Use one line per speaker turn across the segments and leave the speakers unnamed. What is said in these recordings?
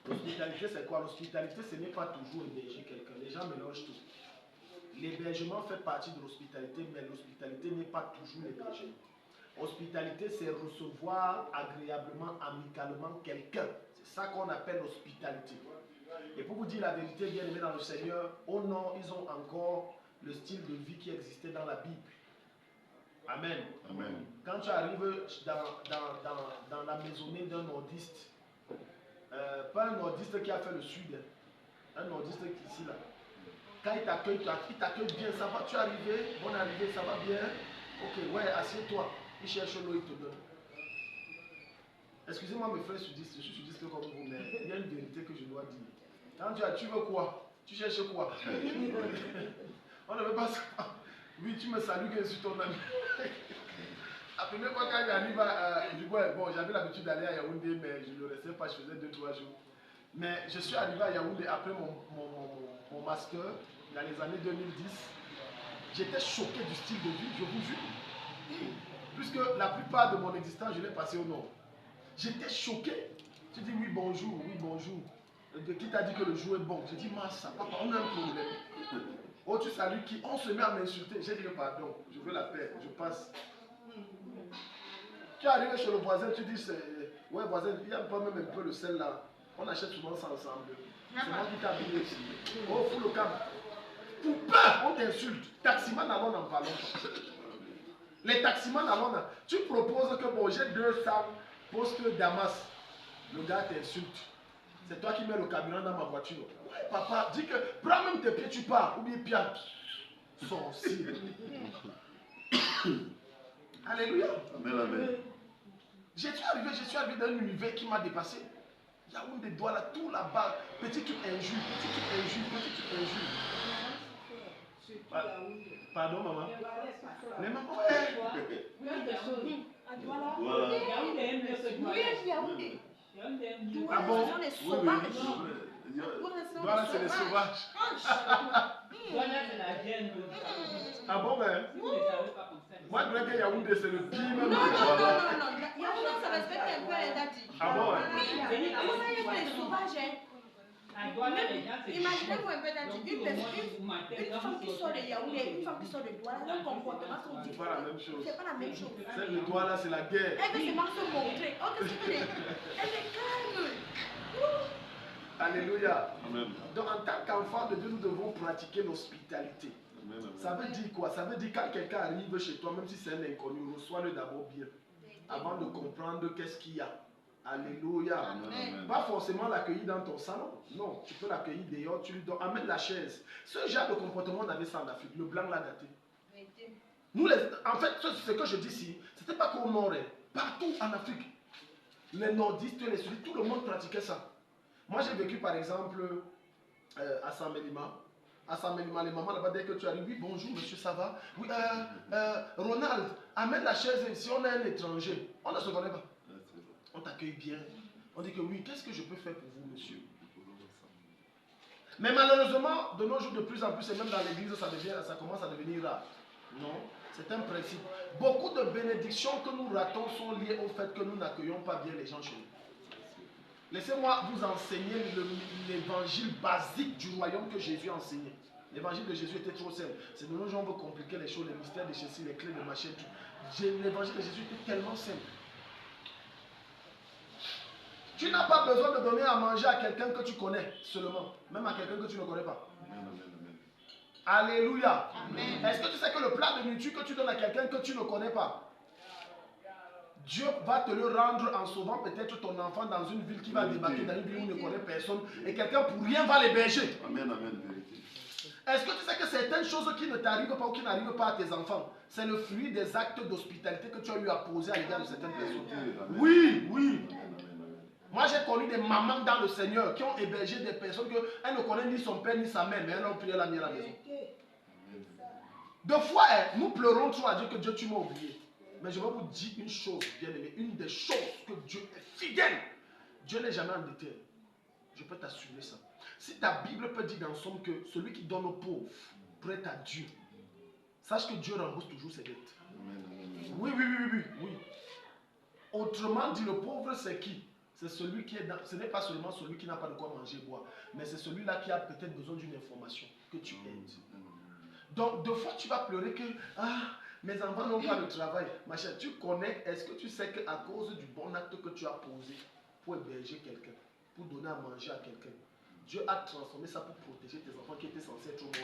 L'hospitalité, c'est quoi? L'hospitalité, ce n'est pas toujours héberger quelqu'un. Les gens mélangent tout. L'hébergement fait partie de l'hospitalité, mais l'hospitalité n'est pas toujours l'hébergement. Hospitalité, c'est recevoir agréablement, amicalement quelqu'un. C'est ça qu'on appelle l'hospitalité. Et pour vous dire la vérité, bien aimé dans le Seigneur, au nord, ils ont encore le style de vie qui existait dans la Bible. Amen.
Amen.
Quand tu arrives dans la maisonnée d'un nordiste, pas un nordiste qui a fait le sud, un nordiste qui est ici là. Quand il t'accueille bien, ça va, tu es arrivé, bonne arrivée, ça va bien. Ok, ouais, assieds-toi. Il cherche l'eau, il te donne. Excusez-moi mes frères sudistes, je suis sudiste comme vous, mais il y a une vérité que je dois dire. Quand tu veux quoi? Tu cherches quoi? On ne veut pas savoir. Oui, tu me salues que je suis ton ami. La première fois quand j'arrive bon, j'avais l'habitude d'aller à Yaoundé, mais je ne le restais pas, je faisais 2-3 jours. Mais je suis arrivé à Yaoundé après mon master, dans les années 2010. J'étais choqué du style de vie, je vous jure. Puisque la plupart de mon existence, je l'ai passé au nord. J'étais choqué. Tu dis oui, bonjour, oui, bonjour. Qui t'a dit que le jour est bon? J'ai dit, Massa, papa, on a un problème. Oh, tu salues qui? On se met à m'insulter. J'ai dit, pardon, je veux la paix, je passe. Tu arrives chez le voisin, tu dis, ouais, voisin, il y a pas même un peu le sel là. On achète souvent ça ensemble. C'est moi qui t'ai habillé ici. Oh, fous le câble. Pour peur, on t'insulte. Taximan, alors n'en parlons pas. Les taximans, alors, tu proposes que bon, j'ai 2 salles poste Damas. Le gars t'insulte. C'est toi qui mets le carburant dans ma voiture. Ouais, papa, dis que prends même tes pieds, tu pars. Ou bien pieds. Sorcier. Alléluia.
Amen, amen.
Je suis arrivé dans un univers qui m'a dépassé. Il y a des doigts là, tout là-bas. Petit truc injure, petit truc injure, petit truc injure. Pardon, maman. Mais maman, ouais. Ah bon?
Les sauvages.
Voilà, c'est les sauvages. Ah bon, ben? Moi, je dirais que Yaoundé, c'est le pire.
Non, Yaoundé, ça respecte un peu les dates.
Ah bon, ouais?
Oui, on a les sauvages, hein. Imaginez-vous un peu une femme qui sort de Yaoundé, une femme qui sort de Douala, leurs comportements sont différents. C'est pas la même chose.
C'est le Douala, c'est la guerre.
Elle veut seulement se montrer. Oh, qu'est-ce que elle est calme.
Alléluia.
Amen.
Donc, en tant qu'enfant de Dieu, nous devons pratiquer l'hospitalité.
Amen, amen.
Ça veut dire quoi? Ça veut dire quand quelqu'un arrive chez toi, même si c'est un inconnu, reçois-le d'abord bien. Avant de comprendre qu'est-ce qu'il y a. Alléluia.
Amen.
Pas forcément l'accueillir dans ton salon. Non, tu peux l'accueillir dehors, tu lui donnes. Amène la chaise. Ce genre de comportement, on avait ça en Afrique. Le blanc l'a daté. Nous, en fait, ce que je dis ici, c'était pas qu'au nord, partout en Afrique. Les nordistes, les sudistes, tout le monde pratiquait ça. Moi, j'ai vécu par exemple à Saint-Mélima. À Saint-Mélima, les mamans là-bas, dès que tu arrives, oui, bonjour monsieur, ça va? Oui, Ronald, amène la chaise si on est un étranger. On ne se connaît pas. On t'accueille bien. On dit que oui, qu'est-ce que je peux faire pour vous, monsieur? Mais malheureusement, de nos jours, de plus en plus, et même dans l'église, ça commence à devenir rare. Non, c'est un principe. Beaucoup de bénédictions que nous ratons sont liées au fait que nous n'accueillons pas bien les gens chez nous. Laissez-moi vous enseigner l'évangile basique du royaume que Jésus a enseigné. L'évangile de Jésus était trop simple. C'est de nos gens qui veulent compliquer les choses, les mystères de Jésus, les clés de machin. L'évangile de Jésus était tellement simple. Tu n'as pas besoin de donner à manger à quelqu'un que tu connais seulement, même à quelqu'un que tu ne connais pas.
Amen, amen, amen.
Alléluia. Est-ce que tu sais que le plat de nourriture que tu donnes à quelqu'un que tu ne connais pas, Dieu va te le rendre en sauvant peut-être ton enfant dans une ville qui va débarquer dans une ville où il ne connaît personne et quelqu'un pour rien va l'héberger.
Amen, amen, vérité.
Est-ce que tu sais que certaines choses qui ne t'arrivent pas ou qui n'arrivent pas à tes enfants, c'est le fruit des actes d'hospitalité que tu as eu à poser à l'égard de certaines personnes?
Amen.
Oui, oui.
Amen, amen, amen.
Moi j'ai connu des mamans dans le Seigneur qui ont hébergé des personnes qu'elles ne connaissent ni son père ni sa mère, mais elles ont prié la mienne à la maison. Deux fois, nous pleurons trop à Dieu que Dieu tu m'as oublié. Mais je vais vous dire une chose, bien aimé, une des choses que Dieu est fidèle. Dieu n'est jamais endetté. Je peux t'assurer ça. Si ta Bible peut dire dans Somme que celui qui donne aux pauvres prête à Dieu, sache que Dieu rembourse toujours ses dettes.
Amen, amen, amen.
Oui, oui, oui, oui, oui. Autrement dit, le pauvre c'est qui? C'est celui qui est dans, ce n'est pas seulement celui qui n'a pas de quoi manger et boire, mais c'est celui-là qui a peut-être besoin d'une information que tu aides. Donc, deux fois, tu vas pleurer que mes enfants n'ont pas de travail. Machin, tu connais, est-ce que tu sais qu'à cause du bon acte que tu as posé pour héberger quelqu'un, pour donner à manger à quelqu'un, Dieu a transformé ça pour protéger tes enfants qui étaient censés être au monde.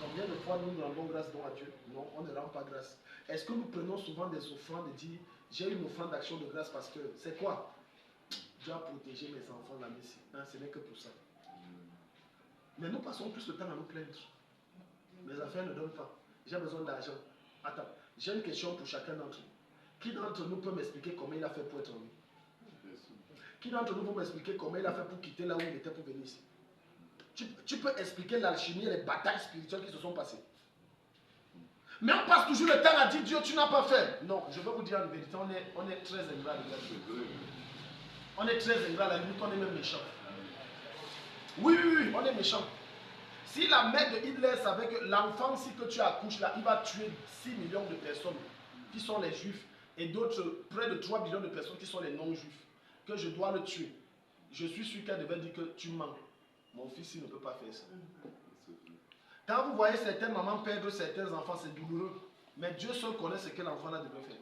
Combien de fois nous rendons grâce donc à Dieu? Non, on ne rend pas grâce. Est-ce que nous prenons souvent des offrandes et disons, j'ai une offrande d'action de grâce parce que c'est quoi? Dieu a protégé mes enfants là, Messie. Non, ce n'est que pour ça. Mais nous passons plus le temps à nous plaindre. Mes affaires ne donnent pas. J'ai besoin d'argent. Attends, j'ai une question pour chacun d'entre nous. Qui d'entre nous peut m'expliquer comment il a fait pour être en vie? Qui d'entre nous peut m'expliquer comment il a fait pour quitter là où il était pour venir ici? Tu peux expliquer l'alchimie et les batailles spirituelles qui se sont passées. Mais on passe toujours le temps à dire Dieu, tu n'as pas fait. Non, je vais vous dire en vérité, on est très ingrat. On est très ingrat, à la limite, on est même méchant. Oui, on est méchant. Si la mère de Hitler savait que l'enfant, si que tu accouches là, il va tuer 6 millions de personnes qui sont les juifs et d'autres, près de 3 millions de personnes qui sont les non-juifs, que je dois le tuer, je suis sûr qu'elle devait dire que tu mens. Mon fils, il ne peut pas faire ça. Quand vous voyez certaines mamans perdre certains enfants, c'est douloureux. Mais Dieu seul connaît ce que l'enfant là devrait faire.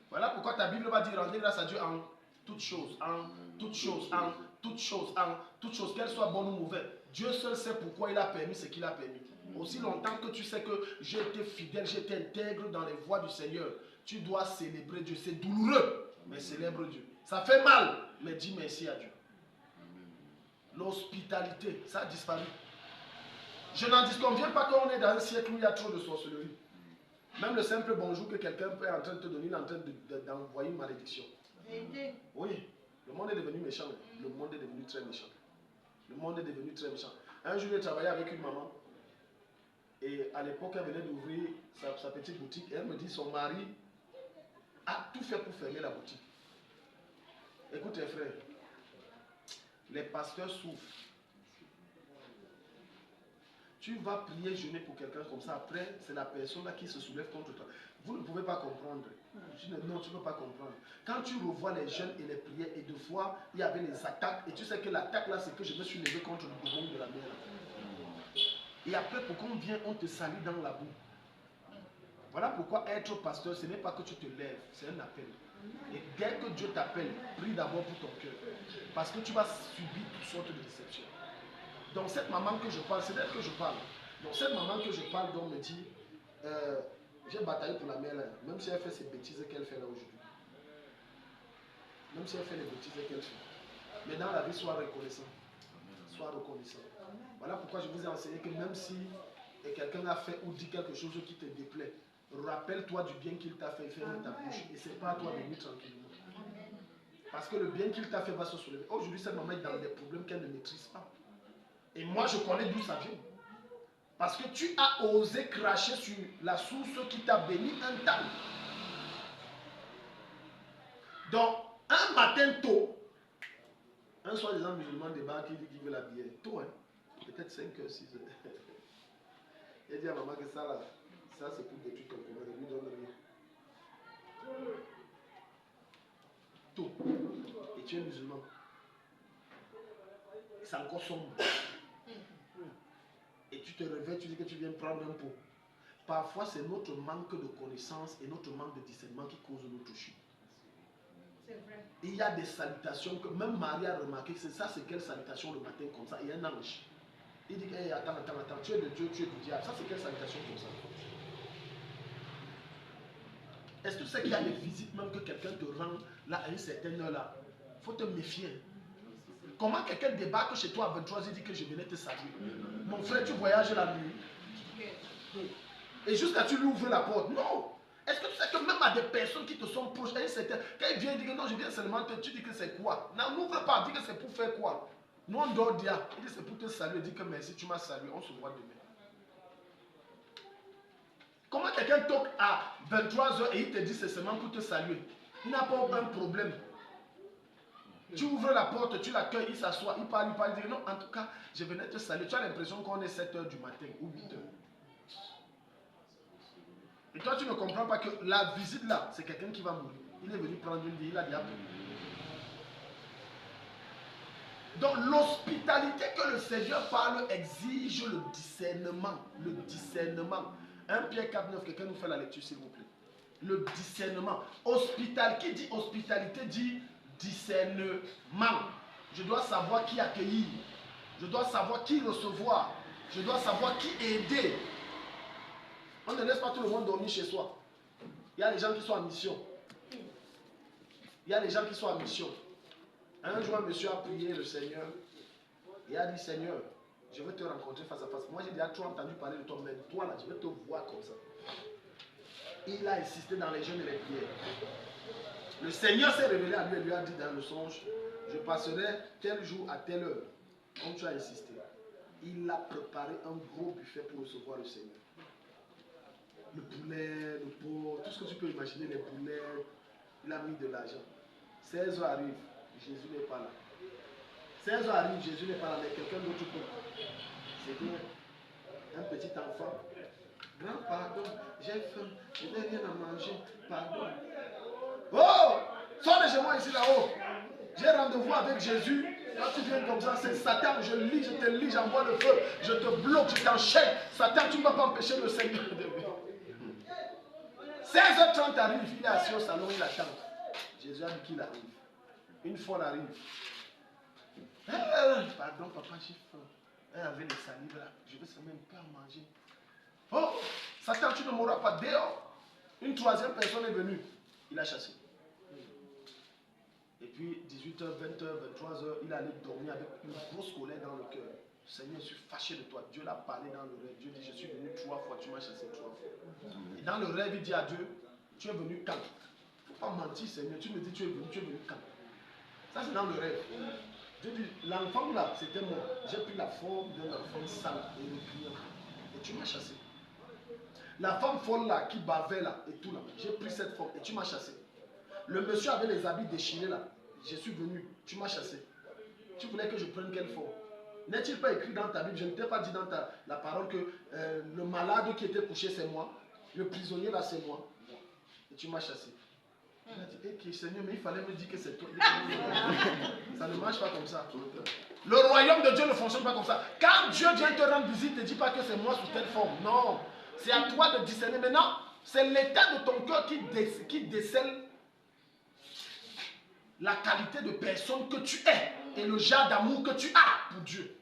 Voilà pourquoi ta Bible va dire rendez grâce à Dieu en toutes choses, en toutes choses, en toutes choses, en toutes choses, qu'elles soient bonnes ou mauvaises. Dieu seul sait pourquoi il a permis ce qu'il a permis. Aussi longtemps que tu sais que j'ai été fidèle, j'ai été intègre dans les voies du Seigneur, tu dois célébrer Dieu. C'est douloureux, mais célèbre Dieu. Ça fait mal, mais dis merci à Dieu. L'hospitalité, ça a disparu. Je n'en disconviens pas qu'on est dans un siècle où il y a trop de sorcellerie. Même le simple bonjour que quelqu'un est en train de te donner, il est en train d'envoyer une malédiction. Oui, le monde est devenu méchant. Le monde est devenu très méchant. Le monde est devenu très méchant. Un jour, j'ai travaillé avec une maman. Et à l'époque, elle venait d'ouvrir sa petite boutique. Et elle me dit son mari a tout fait pour fermer la boutique. Écoutez, frère, les pasteurs souffrent. Tu vas prier, jeûner pour quelqu'un comme ça. Après, c'est la personne là qui se soulève contre toi. Vous ne pouvez pas comprendre. Non, tu ne peux pas comprendre. Quand tu revois les jeûnes et les prières, et deux fois, il y avait les attaques. Et tu sais que l'attaque là, c'est que je me suis levé contre le bourreau de la mer. Et après, pour qu'on vienne, on te salue dans la boue. Voilà pourquoi être pasteur, ce n'est pas que tu te lèves, c'est un appel. Et dès que Dieu t'appelle, prie d'abord pour ton cœur. Parce que tu vas subir toutes sortes de déceptions. Donc cette maman que je parle, c'est d'elle que je parle. Donc cette maman que je parle, donc me dit, j'ai bataillé pour la mère, là, même si elle fait ces bêtises qu'elle fait là aujourd'hui. Même si elle fait les bêtises qu'elle fait. Mais dans la vie, sois reconnaissant. Sois reconnaissant. Voilà pourquoi je vous ai enseigné que même si quelqu'un a fait ou dit quelque chose qui te déplaît, rappelle-toi du bien qu'il t'a fait, ferme ta bouche. Et c'est pas à toi de venir tranquillement. Parce que le bien qu'il t'a fait va se soulever. Aujourd'hui, cette maman est dans des problèmes qu'elle ne maîtrise pas. Et moi, je connais d'où ça vient. Parce que tu as osé cracher sur la source qui t'a béni un temps. Donc, un matin tôt, un soi-disant musulman débarque qui dit qu'il veut la bière. Tôt, hein? Peut-être 5h, 6h. Il dit à maman que ça, là, ça c'est pour détruire ton commerce. Il lui donne rien. Tôt. Et tu es musulman. C'est encore sombre. Et tu te réveilles, tu dis que tu viens prendre un pot. Parfois, c'est notre manque de connaissance et notre manque de discernement qui cause notre chute.
C'est vrai.
Il y a des salutations que même Marie a remarqué. C'est ça, c'est quelle salutation le matin comme ça? Il y a un ange. Il dit hey, attends, tu es de Dieu, tu es du diable. Ça, c'est quelle salutation comme ça? Est-ce que tu sais qu'il y a des visites même que quelqu'un te rend là à une certaine heure là? Il faut te méfier. Comment quelqu'un débarque chez toi à 23h et dit que je venais te saluer? Mon frère, tu voyages la nuit. Et jusqu'à tu lui ouvres la porte. Non. Est-ce que tu sais que même à des personnes qui te sont proches, à une certaine, quand ils viennent dire que non, je viens seulement te, tu dis que c'est quoi? Non, n'ouvre pas, dis que c'est pour faire quoi? Nous on dort dia. Il dit c'est pour te saluer, dis que merci, tu m'as salué, on se voit demain. Comment quelqu'un toque à 23h et il te dit c'est seulement pour te saluer? Il n'a pas aucun problème. Tu ouvres la porte, tu l'accueilles, il s'assoit, il parle, il dit non, en tout cas, je venais te saluer. Tu as l'impression qu'on est 7h du matin ou 8h. Et toi, tu ne comprends pas que la visite là, c'est quelqu'un qui va mourir. Il est venu prendre une vie, il a déjà pris. Donc l'hospitalité que le Seigneur parle exige le discernement. Le discernement. 1 Pierre 4,9, quelqu'un nous fait la lecture s'il vous plaît. Le discernement. Qui dit hospitalité dit discernement. Je dois savoir qui accueillir. Je dois savoir qui recevoir. Je dois savoir qui aider. On ne laisse pas tout le monde dormir chez soi. Il y a des gens qui sont en mission. Il y a des gens qui sont en mission. Un jour, un monsieur a prié le Seigneur et a dit, Seigneur, je veux te rencontrer face à face. Moi, j'ai déjà trop entendu parler de toi, mais toi, là, je veux te voir comme ça. Il a insisté dans les jeûnes et les prières. Le Seigneur s'est révélé à lui et lui a dit dans le songe, je passerai tel jour à telle heure. Comme tu as insisté. Il a préparé un gros buffet pour recevoir le Seigneur. Le poulet, le porc, tout ce que tu peux imaginer, les poulets, il a mis de l'argent. 16 heures arrive, Jésus n'est pas là. 16 heures arrive, Jésus n'est pas là, mais quelqu'un d'autre peut. C'était un petit enfant. Grand pardon, j'ai faim, je n'ai rien à manger, pardon. Oh, sors de chez moi ici là-haut. J'ai rendez-vous avec Jésus. Quand tu viens comme ça, c'est Satan, je te lis, j'envoie le feu, je te bloque, je t'enchaîne. Satan, tu ne vas pas empêcher le Seigneur de venir. 16h30 arrive, il est assis au salon, il attend. Jésus a dit qu'il arrive. Une fois il arrive. Pardon papa, j'ai faim. Elle avait les salives là, je vais seulement un peu à manger. Oh, Satan, tu ne mourras pas dehors. Une troisième personne est venue, il a chassé. Et puis 18h, 20h, 23h, il allait dormir avec une grosse colère dans le cœur. Seigneur, je suis fâché de toi. Dieu l'a parlé dans le rêve. Dieu dit, je suis venu 3 fois, tu m'as chassé 3 fois. Et dans le rêve, il dit à Dieu, tu es venu quand? Il ne faut pas mentir, Seigneur. Tu me dis, tu es venu quand? Ça, c'est dans le rêve. Dieu dit, l'enfant là, c'était moi. J'ai pris la forme d'un enfant sale et repliant. Et tu m'as chassé. La femme folle là, qui bavait là, et tout là, j'ai pris cette forme et tu m'as chassé. Le monsieur avait les habits déchirés là. Je suis venu, tu m'as chassé. Tu voulais que je prenne quelle forme? N'est-il pas écrit dans ta Bible, je ne t'ai pas dit dans la parole que le malade qui était couché c'est moi, le prisonnier là c'est moi. Et tu m'as chassé. Il a dit, hey, Seigneur, mais il fallait me dire que c'est toi. Ça ne marche pas comme ça. Le royaume de Dieu ne fonctionne pas comme ça. Quand Dieu vient te rendre visite, ne dis pas que c'est moi sous telle forme. Non. C'est à toi de discerner. Maintenant, c'est l'état de ton cœur qui décèle la qualité de personne que tu es et le genre d'amour que tu as pour Dieu.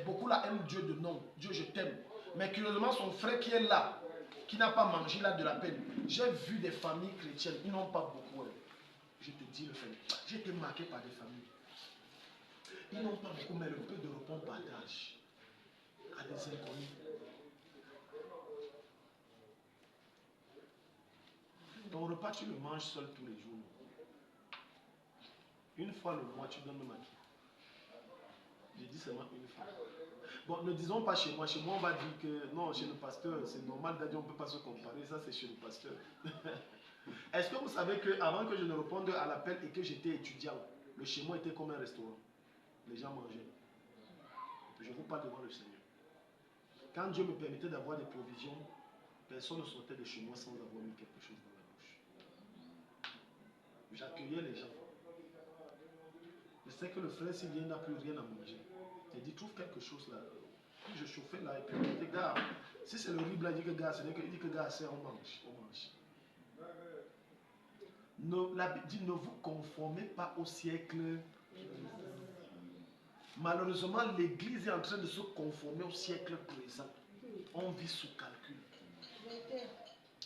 Beaucoup là aiment Dieu de nom. Dieu, je t'aime. Mais curieusement, son frère qui est là, qui n'a pas mangé, il a de la peine. J'ai vu des familles chrétiennes, ils n'ont pas beaucoup. Je te dis le fait. J'ai été marqué par des familles. Ils n'ont pas beaucoup, mais le peu de repas on partage à des inconnus. Ton repas, tu le manges seul tous les jours. Une fois le mois, tu donnes même à qui? J'ai dit seulement une fois. Bon, ne disons pas chez moi. Chez moi, on va dire que non, chez le pasteur, c'est normal d'aller, on ne peut pas se comparer. Ça, c'est chez le pasteur. Est-ce que vous savez qu'avant que je ne réponde à l'appel et que j'étais étudiant, le chez moi était comme un restaurant. Les gens mangeaient. Je vous parle devant le Seigneur. Quand Dieu me permettait d'avoir des provisions, personne ne sortait de chez moi sans avoir mis quelque chose dans la bouche. J'accueillais les gens. Je sais que le frère, s'il vient, n'a plus rien à manger. Il dit, trouve quelque chose là. Puis je chauffais là, et puis il dit, gars, si c'est le riz blanc, il dit que gars, il dit que gars, c'est on mange. La Bible dit, ne vous conformez pas au siècle. Malheureusement, l'Église est en train de se conformer au siècle présent. On vit sous calcul.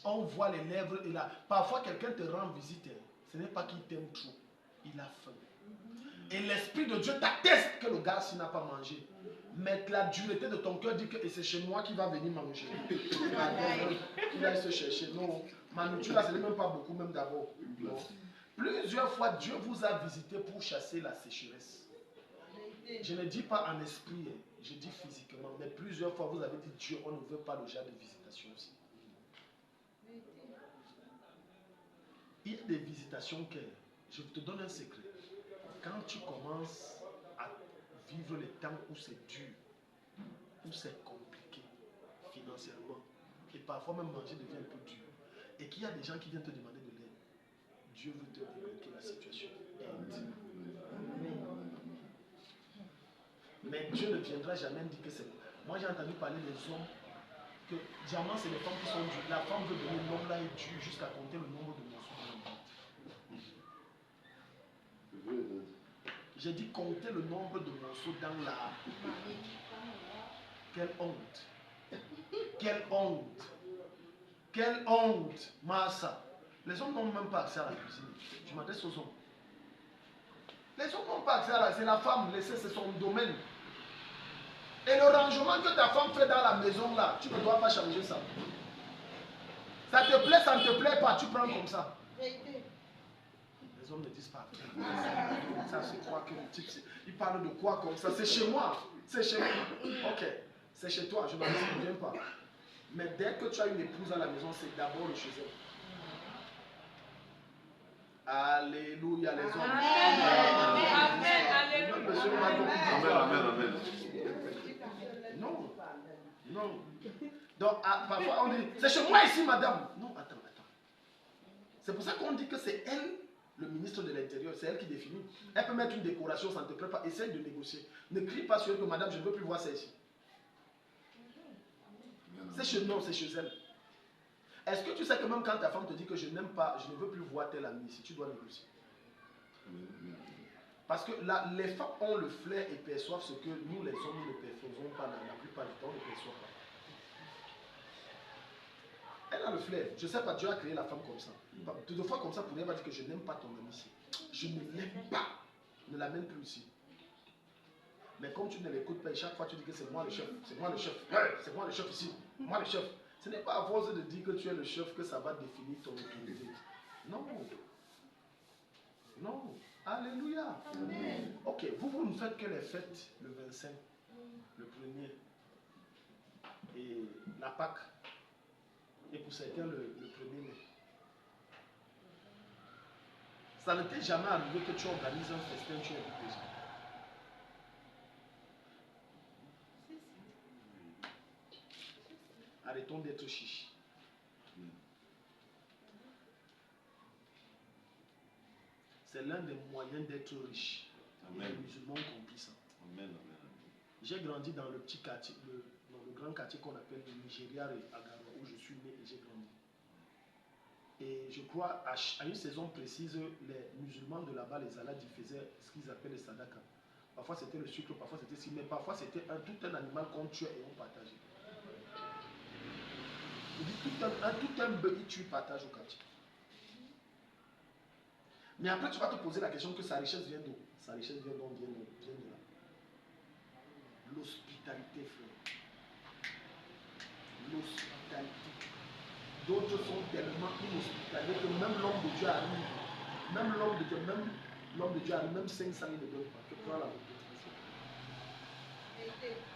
On voit les lèvres et là. Parfois, quelqu'un te rend visite. Ce n'est pas qu'il t'aime trop. Il a faim. Et l'Esprit de Dieu t'atteste que le gars s'il n'a pas mangé. Mais la dureté de ton cœur dit que c'est chez moi qu'il va venir manger. Il va se chercher. Non, ma nourriture là, ce n'est même pas beaucoup, même d'abord. Plusieurs fois, Dieu vous a visité pour chasser la sécheresse. Je ne dis pas en esprit, je dis physiquement. Mais plusieurs fois, vous avez dit Dieu, on ne veut pas le genre de visitation aussi. Il y a des visitations que, je te donne un secret. Quand tu commences à vivre les temps où c'est dur, où c'est compliqué financièrement, et parfois même manger devient un peu dur, et qu'il y a des gens qui viennent te demander de l'aide, Dieu veut te débloquer la situation. Aide. Mais Dieu ne viendra jamais dire que c'est... Moi j'ai entendu parler des hommes que diamant c'est les femmes qui sont dures. La femme veut donner l'homme là est dure jusqu'à compter le nombre de morceaux dans la boîte. J'ai dit compter le nombre de morceaux dans la... Quelle honte. Quelle honte. Quelle honte. Massa. Les hommes n'ont même pas accès à la cuisine. Je m'adresse aux hommes. Les hommes n'ont pas accès à la... C'est la femme, c'est son domaine. Et le rangement que ta femme fait dans la maison là, tu ne dois pas changer ça. Ça te plaît, ça ne te plaît pas, tu prends comme ça. Les hommes ne disent pas. Ça c'est quoi que le type, il parle de quoi comme ça? C'est chez moi. C'est chez moi. Ok, c'est chez toi, je ne viens pas. Mais dès que tu as une épouse à la maison, c'est d'abord le chez elle. Alléluia les hommes.
Amen. Alléluia.
Amen.
Non. Non. Donc, parfois, on dit, c'est chez moi ici, madame. Non, attends. C'est pour ça qu'on dit que c'est elle, le ministre de l'Intérieur, c'est elle qui définit. Elle peut mettre une décoration, ça ne te plaît pas. Essaye de négocier. Ne crie pas sur elle que madame, je ne veux plus voir ça ici. C'est chez nous, c'est chez elle. Est-ce que tu sais que même quand ta femme te dit que je n'aime pas, je ne veux plus voir tel ami ici, tu dois négocier. Parce que les femmes ont le flair et perçoivent ce que nous, les hommes, nous ne percevons pas la plupart du temps, on ne perçoit pas. Elle a le flair. Je ne sais pas, Dieu a créé la femme comme ça. Deux fois comme ça, pour elle va dire que je n'aime pas ton ami ici. Je ne l'aime pas. Ne l'amène plus ici. Mais comme tu ne l'écoutes pas, et chaque fois tu dis que c'est moi le chef, c'est moi le chef, c'est moi le chef ici, moi le chef. Ce n'est pas à force de dire que tu es le chef que ça va définir ton autorité. Non. Non. Alléluia. Amen. Ok, vous ne faites que les fêtes le 25, le 1er et la Pâque. Et pour certains le 1er mai. Ça ne t'est jamais arrivé que tu organises un festin, tu es invité. Arrêtons d'être chiches. C'est l'un des moyens d'être riche. Amen. Les musulmans ont compris ça. Amen. J'ai grandi dans le petit quartier, dans le grand quartier qu'on appelle le Nigeria et Agaro, où je suis né et j'ai grandi. Et je crois à une saison précise, les musulmans de là-bas, les Alades, ils faisaient ce qu'ils appellent les sadaka. Parfois c'était le sucre, parfois c'était si, mais parfois c'était tout un animal qu'on tuait et on partageait. Il dit tout un bœuf, tu partages au quartier. Mais après, tu vas te poser la question que sa richesse vient d'où? Sa richesse vient d'où? Vient de là. L'hospitalité, frère. L'hospitalité. D'autres sont tellement inhospitaliers que même l'homme de Dieu arrive. Même l'homme de Dieu arrive, même 500 il ne donne pas. Que prends la motivation.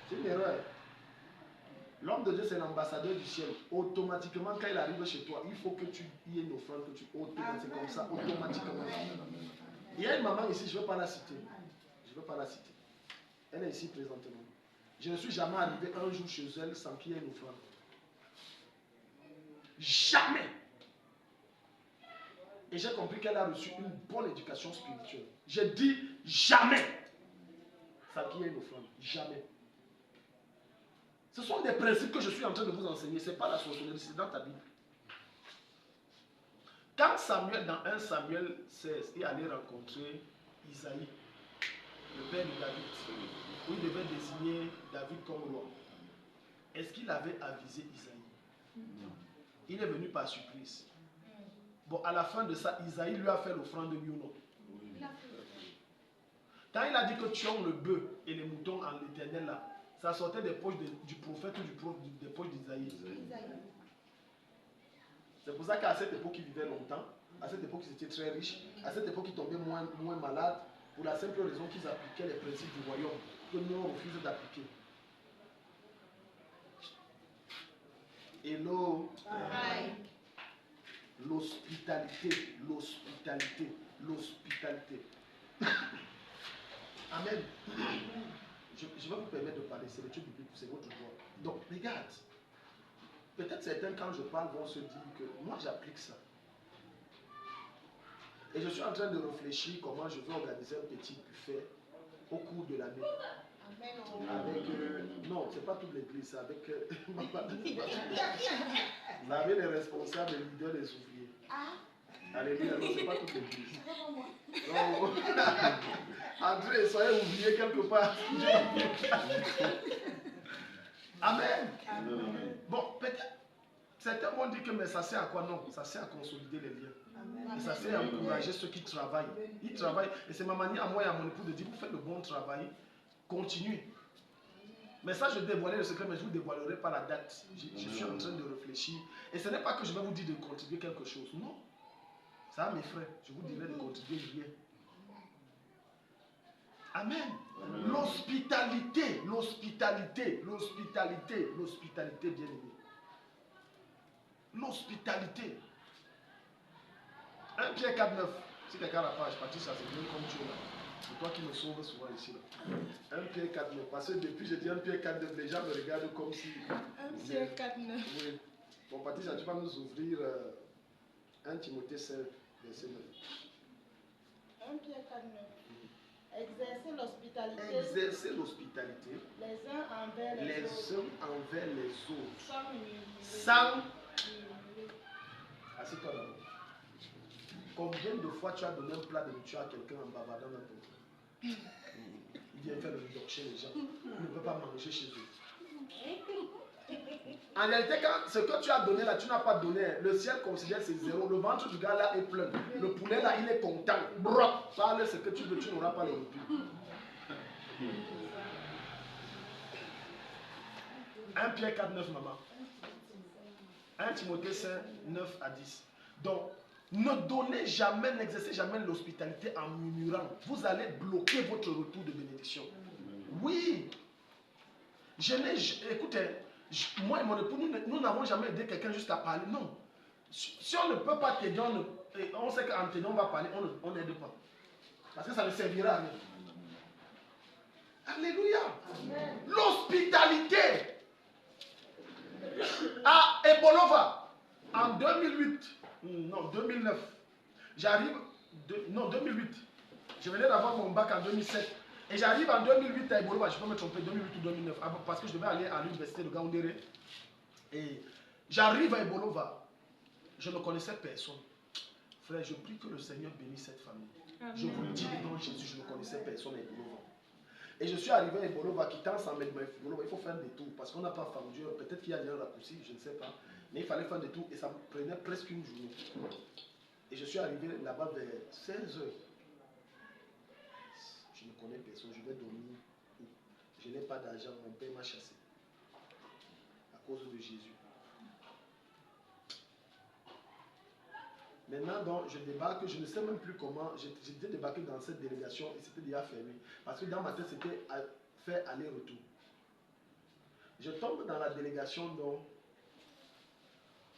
C'est une erreur. L'homme de Dieu, c'est l'ambassadeur du ciel. Automatiquement, quand il arrive chez toi, il faut que tu y aies une offrande, que tu c'est comme ça, automatiquement. Il y a une maman ici, je ne veux pas la citer. Je ne veux pas la citer. Elle est ici présentement. Je ne suis jamais arrivé un jour chez elle sans qu'il y ait une offrande. Jamais. Et j'ai compris qu'elle a reçu une bonne éducation spirituelle. J'ai dit jamais sans qu'il y ait une offrande. Jamais. Ce sont des principes que je suis en train de vous enseigner. Ce n'est pas la sorcellerie, c'est dans ta Bible. Quand Samuel, dans 1 Samuel 16, est allé rencontrer Isaïe, le père de David, où il devait désigner David comme roi, est-ce qu'il avait avisé Isaïe? Non. Il est venu par surprise. Bon, à la fin de ça, Isaïe lui a fait l'offrande de Miouno. Quand il a dit que tuons le bœuf et les moutons en l'Éternel là, ça sortait des poches du prophète ou des poches d'Isaïe. C'est pour ça qu'à cette époque, il vivait longtemps. À cette époque, ils étaient très riches. À cette époque, ils tombaient moins malades. Pour la simple raison qu'ils appliquaient les principes du royaume que nous, on refuse d'appliquer. Hello. L'hospitalité, l'hospitalité, l'hospitalité. Amen. Je vais vous permettre de parler, c'est l'étude biblique, c'est votre droit. Donc, regarde. Peut-être certains, quand je parle, vont se dire que moi, j'applique ça. Et je suis en train de réfléchir comment je vais organiser un petit buffet au cours de l'année. Avec, non, c'est pas toute l'église, c'est avec, avec les responsables, les leaders, les ouvriers. Alléluia, non, c'est pas toute l'église. Non. André, soyez ouvrier quelque part. Amen. Bon, peut-être, certains vont dire que mais ça sert à quoi? Non, ça sert à consolider les liens. Et ça sert à encourager ceux qui travaillent. Ils travaillent. Et c'est ma manière à moi et à mon époux de dire, vous faites le bon travail, continuez. Mais ça, je dévoilais le secret, mais je ne vous dévoilerai pas la date. Je suis en train de réfléchir. Et ce n'est pas que je vais vous dire de contribuer quelque chose. Non. Ça, mes frères, je vous dirai de contribuer rien. Amen. L'hospitalité, l'hospitalité, l'hospitalité, l'hospitalité, bien aimé. L'hospitalité. 1 Pierre 4, 9. Si quelqu'un n'a pas, je partis ça, c'est bien comme Dieu là. C'est toi qui me sauves souvent ici là. 1 Pierre 4, 9. Parce que depuis je dis 1 Pierre 4, 9, les gens me regardent comme si.
1 Pierre 4, 9.
Oui. Bon, Patricia, tu vas nous ouvrir 1 Timothée 5, verset 9.
1 Pierre 4, 9. Exercer l'hospitalité.
Exercer l'hospitalité.
Les uns envers les autres.
Sans murmurer. Assieds-toi d'abord. Combien de fois tu as donné un plat de nourriture à quelqu'un en bavardant dans ton temps? Il vient faire le doc chez les gens. Il ne peut pas manger chez eux. En réalité, quand ce que tu as donné là, tu n'as pas donné. Le ciel considère c'est zéro. Le ventre du gars là est plein. Le poulet là, il est content. Broc, parle ce que tu veux, tu n'auras pas le repas. 1 Pierre 4, 9, maman. 1 Timothée 5, 9 à 10. Donc, ne donnez jamais, n'exercez jamais l'hospitalité en murmurant. Vous allez bloquer votre retour de bénédiction. Oui. Écoutez, moi et mon époux, nous n'avons jamais aidé quelqu'un juste à parler. Non. Si on ne peut pas t'aider, on sait qu'en t'aidant, on va parler, on n'aide pas. Parce que ça ne servira à rien. Alléluia. L'hospitalité. À Ebolova, en 2008, non, 2009, j'arrive, non, 2008, je venais d'avoir mon bac en 2007, et j'arrive en 2008 à Ebolova, je peux me tromper, 2008 ou 2009, parce que je devais aller à l'université de Gaoundéré, et j'arrive à Ebolova, je ne connaissais personne. Frère, je prie que le Seigneur bénisse cette famille. Amen. Je vous le dis devant Jésus, je ne connaissais personne à Ebolova. Et je suis arrivé à Ebolova, quittant sans mettre Ebolova, il faut faire un détour, parce qu'on n'a pas fendu, peut-être qu'il y a déjà un raccourci, je ne sais pas. Mais il fallait faire un détour, et ça me prenait presque une journée. Et je suis arrivé là-bas vers 16 heures. Je ne connais personne, je vais dormir. Je n'ai pas d'argent, mon père m'a chassé. À cause de Jésus. Maintenant, donc, je débarque, je ne sais même plus comment. J'étais débarqué dans cette délégation et c'était déjà fermé. Parce que dans ma tête, c'était faire aller-retour. Je tombe dans la délégation, donc,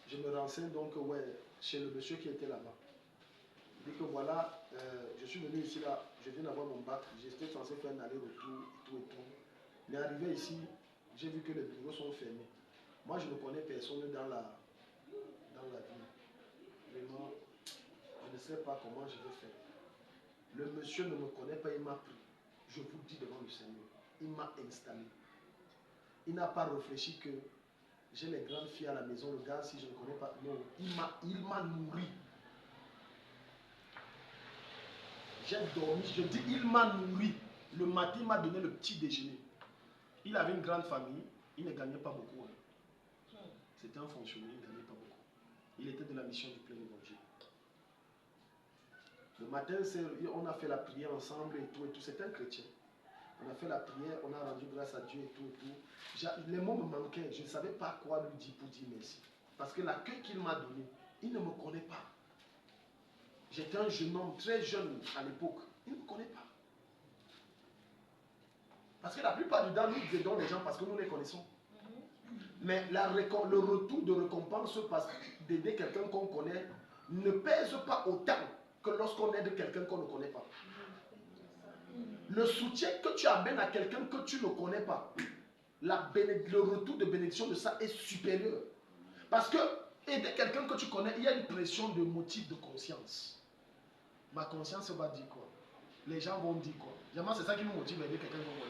je me renseigne donc, ouais, chez le monsieur qui était là-bas. Il dit que voilà, je suis venu ici là, je viens d'avoir mon bac, j'étais censé faire un aller-retour et tout et tout. Mais arrivé ici, j'ai vu que les bureaux sont fermés. Moi, je ne connais personne dans la ville. Vraiment, je ne sais pas comment je vais faire. Le monsieur ne me connaît pas, il m'a pris. Je vous dis devant le Seigneur, il m'a installé. Il n'a pas réfléchi que j'ai les grandes filles à la maison, le gars, si je ne connais pas, non, il m'a nourri. J'ai dormi, je dis, il m'a nourri. Le matin, il m'a donné le petit déjeuner. Il avait une grande famille, il ne gagnait pas beaucoup. Hein. C'était un fonctionnaire, il ne gagnait pas beaucoup. Il était de la mission du plein évangile. Le matin, on a fait la prière ensemble et tout. C'était un chrétien. On a fait la prière, on a rendu grâce à Dieu et tout et tout. Les mots me manquaient, je ne savais pas quoi lui dire pour dire merci. Parce que l'accueil qu'il m'a donné, il ne me connaît pas. J'étais un jeune homme, très jeune à l'époque. Il ne me connaît pas. Parce que la plupart du temps, nous aidons les gens parce que nous les connaissons. Mais le retour de récompense d'aider quelqu'un qu'on connaît ne pèse pas autant que lorsqu'on aide quelqu'un qu'on ne connaît pas. Le soutien que tu amènes à quelqu'un que tu ne connais pas, le retour de bénédiction de ça est supérieur. Parce que aider quelqu'un que tu connais, il y a une pression de motif de conscience. Ma conscience va dire quoi? Les gens vont dire quoi? Généralement, c'est ça qui me motive à aider quelqu'un comme moi.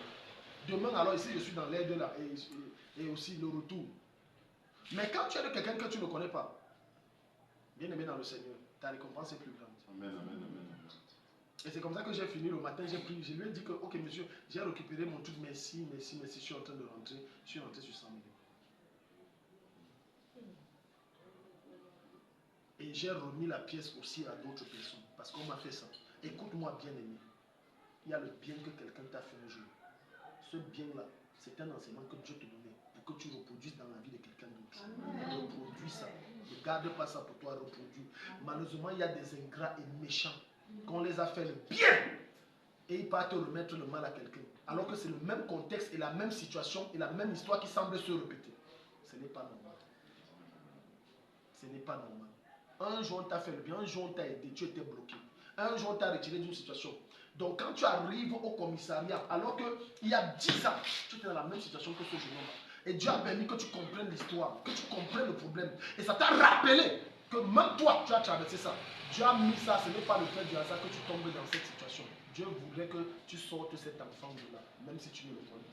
Demain, alors ici, je suis dans l'aide là et aussi le retour. Mais quand tu aides quelqu'un que tu ne connais pas, bien aimé dans le Seigneur, ta récompense est plus grande.
Amen, amen, amen.
Et c'est comme ça que j'ai fini le matin, j'ai pris, je lui ai dit que, ok monsieur, j'ai récupéré mon truc, merci, merci, merci, je suis en train de rentrer, je suis rentré sur 100 000. Et j'ai remis la pièce aussi à d'autres personnes, parce qu'on m'a fait ça. Écoute-moi bien aimé, il y a le bien que quelqu'un t'a fait un jour. Ce bien-là, c'est un enseignement que Dieu te donnait pour que tu reproduises dans la vie de quelqu'un d'autre. Reproduis ça. Ne garde pas ça pour toi, reproduis. Malheureusement, il y a des ingrats et méchants qu'on les a fait le bien et ils partent remettre le mal à quelqu'un. Alors que c'est le même contexte et la même situation et la même histoire qui semble se répéter. Ce n'est pas normal. Ce n'est pas normal. Un jour on t'a fait le bien, un jour on t'a aidé, tu étais bloqué. Un jour on t'a retiré d'une situation. Donc quand tu arrives au commissariat, alors qu'il y a 10 ans, tu étais dans la même situation que ce jeune homme. Et Dieu a permis que tu comprennes l'histoire, que tu comprennes le problème. Et ça t'a rappelé que même toi, tu as traversé ça. Dieu a mis ça, ce n'est pas le fait du hasard que tu tombes dans cette situation. Dieu voudrait que tu sortes cet enfant de là, même si tu ne le connais pas.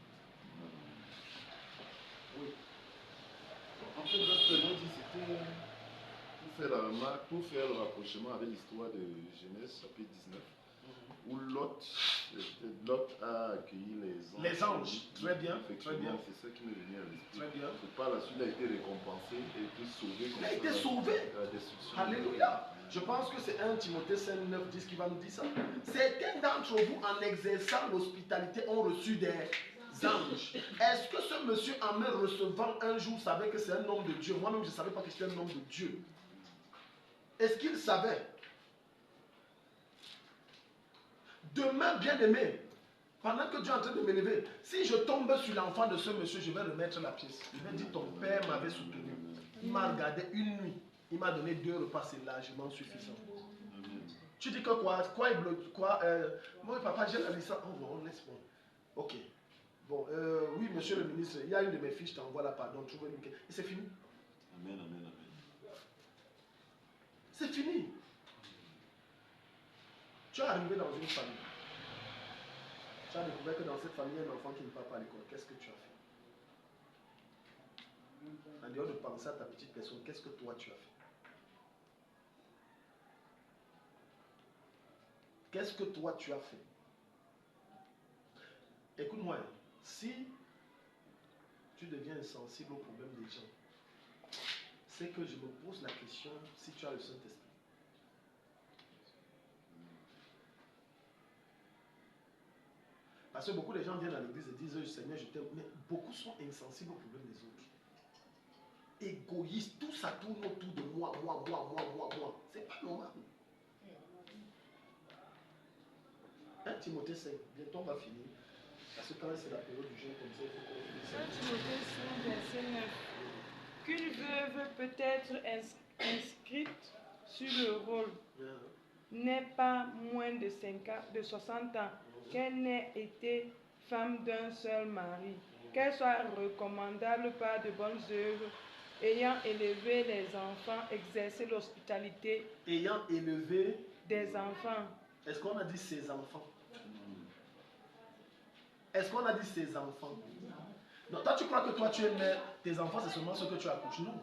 Oui.
En fait, notre Père dit c'était pour faire la remarque, pour faire le rapprochement avec l'histoire de Genèse chapitre 19, où Lot a accueilli les anges.
Les anges, très bien, très bien.
C'est ça qui m'est venu à l'esprit.
Très bien.
Et par la suite, il a été récompensé et a été sauvé.
Il a été sauvé. Alléluia. Je pense que c'est 1 Timothée 5, 9, 10 qui va nous dire ça. Certains d'entre vous, en exerçant l'hospitalité, ont reçu des anges. Est-ce que ce monsieur, en me recevant un jour, savait que c'est un homme de Dieu? Moi-même, je ne savais pas que c'était un homme de Dieu. Est-ce qu'il savait? Demain, bien aimé, pendant que Dieu est en train de m'élever, si je tombe sur l'enfant de ce monsieur, je vais remettre la pièce. Je vais dire, ton père m'avait soutenu. Il m'a regardé une nuit. Il m'a donné 2 repas, c'est largement suffisant. Tu dis que quoi il bloque, moi papa, j'ai la licence. Oh non, laisse-moi. Ok. Bon, oui, monsieur le ministre, il y a une de mes fiches, je t'envoie là, pardon, trouve-le. Et c'est fini.
Amen, amen, amen.
C'est fini. Tu es arrivé dans une famille. Tu as découvert que dans cette famille, il y a un enfant qui ne part pas à l'école. Qu'est-ce que tu as fait? En dehors de penser à ta petite personne, qu'est-ce que toi tu as fait? Qu'est-ce que toi tu as fait? Écoute-moi, si tu deviens insensible aux problèmes des gens, c'est que je me pose la question si tu as le Saint-Esprit. Parce que beaucoup de gens viennent à l'église et disent Seigneur, je t'aime, mais beaucoup sont insensibles aux problèmes des autres. Égoïstes, tout ça tourne autour de moi. C'est pas normal. 1 Timothée 5, bientôt on va finir. Parce que quand c'est la période du jeûne comme ça, il faut qu'on finisse.
1 Timothée 5, verset 9. Qu'une veuve peut être inscrite sur le rôle n'est pas moins de 60 ans, qu'elle n'ait été femme d'un seul mari, qu'elle soit recommandable par de bonnes œuvres, ayant élevé les enfants, exercé l'hospitalité.
Ayant élevé
des enfants.
Est-ce qu'on a dit ses enfants? Est-ce qu'on a dit ses enfants? Non, toi tu crois que toi tu es mère, tes enfants c'est seulement ceux que tu accouches. Non.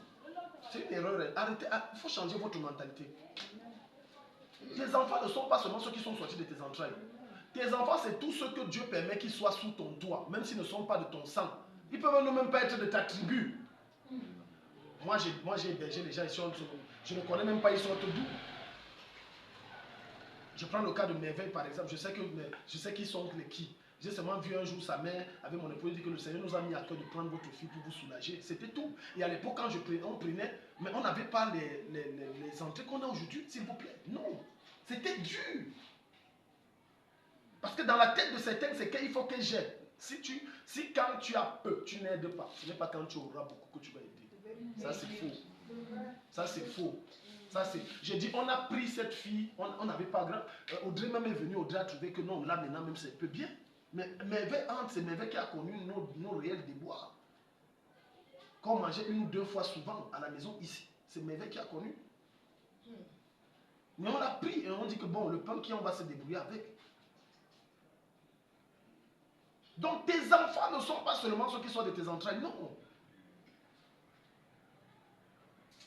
C'est une erreur. Arrêtez, il faut changer votre mentalité. Tes enfants ne sont pas seulement ceux qui sont sortis de tes entrailles. Tes enfants c'est tous ceux que Dieu permet qu'ils soient sous ton toit, même s'ils ne sont pas de ton sang. Ils peuvent même pas être de ta tribu. Moi j'ai hébergé les gens ici, je ne connais même pas, ils sortent d'où. Je prends le cas de Merveille par exemple, je sais qui sont les qui. J'ai seulement vu un jour sa mère avec mon épouse dire que le Seigneur nous a mis à cœur de prendre votre fille pour vous soulager. C'était tout. Et à l'époque, quand on prenait, mais on n'avait pas les entrées qu'on a aujourd'hui, s'il vous plaît. Non. C'était dur. Parce que dans la tête de certains, c'est qu'il faut que j'aide. Si quand tu as peu, tu n'aides pas, ce n'est pas quand tu auras beaucoup que tu vas aider. Ça, c'est faux. Ça, c'est faux. Je dis, on a pris cette fille, on n'avait pas grand. Audrey même est venue, Audrey a trouvé que non, là maintenant même c'est peu bien. Mais Merveille entre, c'est Merveille qui a connu nos réels déboires. Qu'on mangeait 1 ou 2 fois souvent à la maison ici. C'est Merveille qui a connu. Mais on l'a pris et on dit que bon, le pain qui on va se débrouiller avec. Donc tes enfants ne sont pas seulement ceux qui sont de tes entrailles, non.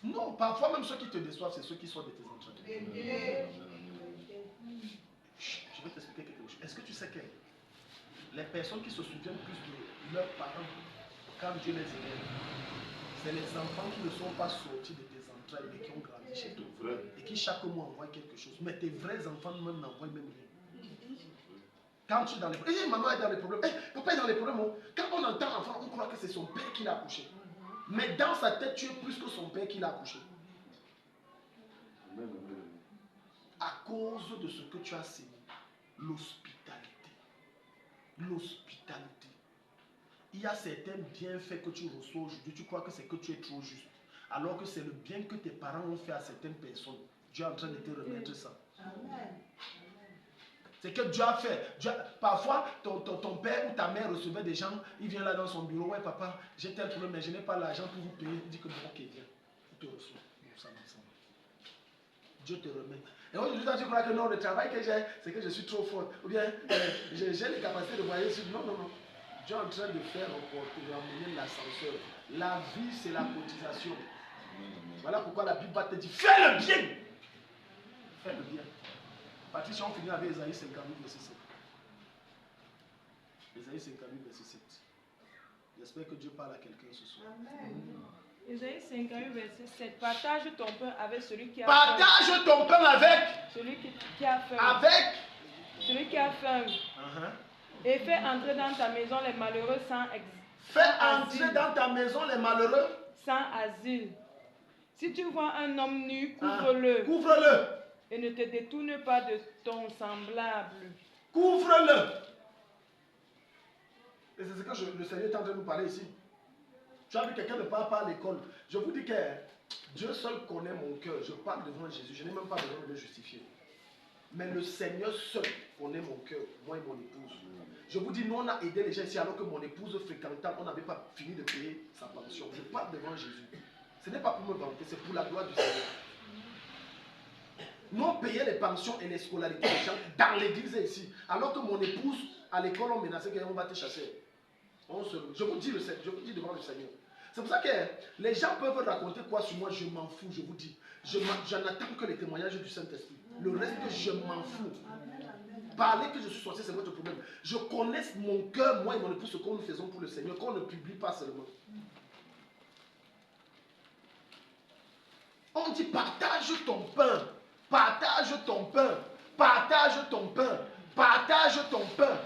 Non, parfois même ceux qui te déçoivent, c'est ceux qui sont de tes entrailles. Chut, je vais t'expliquer quelque chose. Est-ce que tu sais que les personnes qui se souviennent plus de leurs parents quand Dieu les élève, c'est les enfants qui ne sont pas sortis de tes entrailles mais qui ont grandi chez toi et qui chaque mois envoient quelque chose. Mais tes vrais enfants même n'envoient même rien. Quand tu es dans les problèmes, maman est dans les problèmes, papa est dans les problèmes. Quand on entend l'enfant, on croit que c'est son père qui l'a accouché. Mais dans sa tête, tu es plus que son père qui l'a accouché. À cause de ce que tu as sémé, l'hospitalité. L'hospitalité. Il y a certains bienfaits que tu reçois aujourd'hui, tu crois que c'est que tu es trop juste. Alors que c'est le bien que tes parents ont fait à certaines personnes. Dieu est en train de te remettre ça. Amen. C'est que Dieu a fait. Parfois, ton père ou ta mère recevait des gens, il vient là dans son bureau, ouais papa, j'ai tel problème, mais je n'ai pas l'argent pour vous payer. Il dit que bon, ok, viens, il te reçoit. Ça m'ensemble. Dieu te remet. Et aujourd'hui, tu crois que non, le travail que j'ai, c'est que je suis trop fort. Ou bien, j'ai les capacités de voyager sur. Non, non, non. Dieu est en train de faire ramener l'ascenseur. La vie, c'est la cotisation. Voilà pourquoi la Bible va te dire, fais le bien. Fais le bien. Patricia, on finit avec Esaïe 58, verset 7. Esaïe 58, verset 7. J'espère que Dieu parle à quelqu'un ce soir. Amen.
Esaïe 58, verset 7. Partage ton pain avec celui qui a
faim. Partage ton pain avec
celui qui a faim.
Avec
celui qui a faim. Et fais entrer dans ta maison les malheureux sans
Fais entrer dans ta maison les malheureux
sans asile. Si tu vois un homme nu, couvre-le.
Couvre-le.
Et ne te détourne pas de ton semblable.
Couvre-le. Et c'est ce que le Seigneur est en train de nous parler ici. Tu as vu quelqu'un ne parle pas à l'école. Je vous dis que Dieu seul connaît mon cœur. Je parle devant Jésus. Je n'ai même pas besoin de me justifier. Mais le Seigneur seul connaît mon cœur, moi et mon épouse. Je vous dis, nous on a aidé les gens ici alors que mon épouse fréquentant, on n'avait pas fini de payer sa pension. Je parle devant Jésus. Ce n'est pas pour me vanter, c'est pour la gloire du Seigneur. Nous on payait les pensions et les scolarités des gens dans l'église ici. Alors que mon épouse, à l'école, on menaçait qu'on va te chasser. Je vous dis devant le Seigneur. C'est pour ça que les gens peuvent raconter quoi sur moi, je m'en fous, je vous dis. J'en attends que les témoignages du Saint-Esprit. Le reste, je m'en fous. Parler que je suis sorcier, c'est votre problème. Je connais mon cœur, moi et mon épouse, ce que nous faisons pour le Seigneur, qu'on ne publie pas seulement. On dit partage ton pain, partage ton pain, partage ton pain, partage ton pain.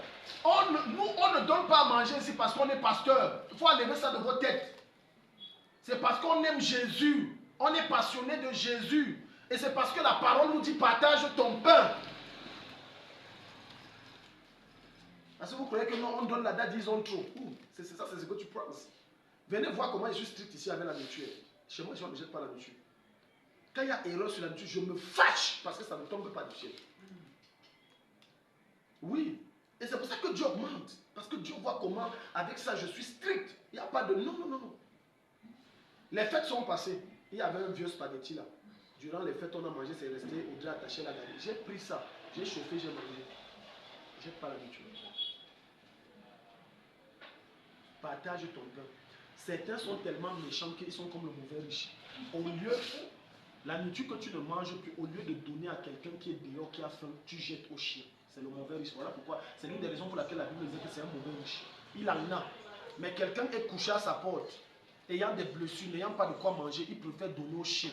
Nous, on ne donne pas à manger ici parce qu'on est pasteur. Il faut enlever ça de vos têtes. C'est parce qu'on aime Jésus. On est passionné de Jésus. Et c'est parce que la parole nous dit partage ton pain. Parce que vous croyez que non, on donne la date, ils ont trop. C'est ça, c'est ce que tu penses. Venez voir comment je suis strict ici avec la nourriture. Chez moi, je ne jette pas la nourriture. Quand il y a erreur sur la nourriture, je me fâche parce que ça ne tombe pas du ciel. Oui. Et c'est pour ça que Dieu augmente. Parce que Dieu voit comment, avec ça, je suis strict. Il n'y a pas de non, non, non, non. Les fêtes sont passées. Il y avait un vieux spaghetti là. Durant les fêtes, on a mangé, c'est resté, Audrey attaché la galerie. J'ai pris ça, j'ai chauffé, j'ai mangé. Je n'ai pas l'habitude. Partage ton pain. Certains sont tellement méchants qu'ils sont comme le mauvais riche. Au lieu, la nourriture que tu ne manges plus, au lieu de donner à quelqu'un qui est dehors, qui a faim, tu jettes au chien. C'est le mauvais riche. Voilà pourquoi. C'est l'une des raisons pour laquelle la Bible dit que c'est un mauvais riche. Il en a. Mais quelqu'un est couché à sa porte, ayant des blessures, n'ayant pas de quoi manger, il préfère donner au chien.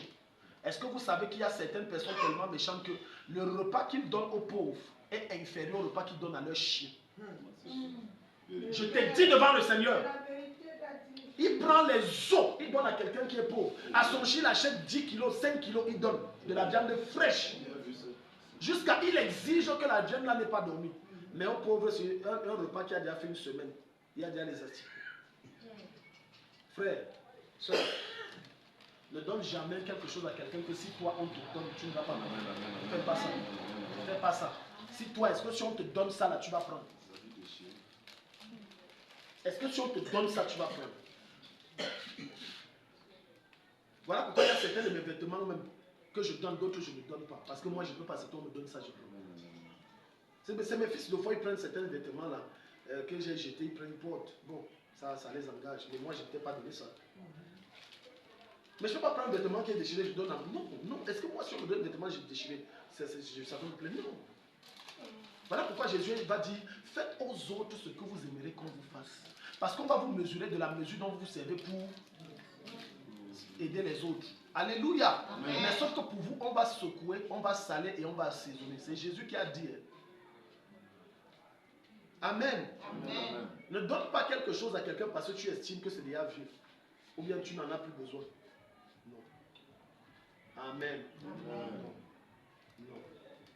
Est-ce que vous savez qu'il y a certaines personnes tellement méchantes que le repas qu'ils donnent aux pauvres est inférieur au repas qu'ils donnent à leurs chiens? Je te dis devant le Seigneur. Il prend les os, il donne à quelqu'un qui est pauvre. À son chien, il achète 10 kilos, 5 kilos, il donne de la viande fraîche. Jusqu'à il exige que la viande là n'ait pas dormi. Mais au pauvre, c'est un repas qui a déjà fait une semaine. Il y a déjà les asticots. Frère, soeur, ne donne jamais quelque chose à quelqu'un que si toi on te donne, tu ne vas pas prendre. Ne fais pas ça. Ne fais pas ça. Si toi, est-ce que si on te donne ça là, tu vas prendre? Est-ce que si on te donne ça, tu vas prendre? Voilà pourquoi il y a certains de mes vêtements même que je donne, d'autres je ne donne pas. Parce que moi, je ne peux pas, c'est toi me donne ça, je donne. C'est mes fils, de fois, ils prennent certains vêtements là, que j'ai jetés, ils prennent, ils portent. Bon, ça les engage. Mais moi, je ne t'ai pas donné ça. Mais je ne peux pas prendre un vêtement qui est déchiré, je donne à... Non, non. Est-ce que moi, si on me donne un vêtement déchiré, ça va me plaire? Non. Voilà pourquoi Jésus va dire, faites aux autres ce que vous aimeriez qu'on vous fasse. Parce qu'on va vous mesurer de la mesure dont vous servez pour aider les autres. Alléluia. Amen. Mais sauf que pour vous, on va secouer, on va saler et on va assaisonner. C'est Jésus qui a dit. Amen. Amen. Ne donne pas quelque chose à quelqu'un parce que tu estimes que c'est déjà vieux. Ou bien tu n'en as plus besoin. Non. Amen. Amen. Non.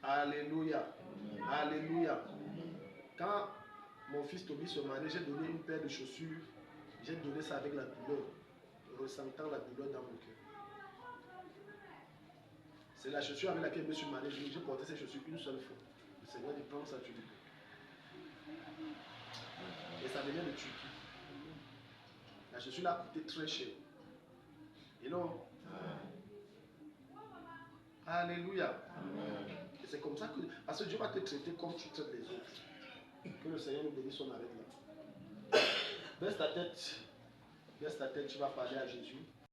Alléluia. Amen. Alléluia. Quand mon fils Toby se mariait, j'ai donné une paire de chaussures. J'ai donné ça avec la douleur. Ressentant la douleur dans mon cœur. C'est la chaussure avec laquelle je me suis marié. J'ai porté ces chaussures une seule fois. Le Seigneur dit, prends ça, tu le peux. Et ça vient de Turquie. La chaussure a coûté très cher. Et non. Alléluia. Et c'est comme ça que... Parce que Dieu va te traiter comme tu traites les autres. Que le Seigneur nous bénisse son arrêt là. Baisse ta tête. Baisse ta tête, tu vas parler à Jésus.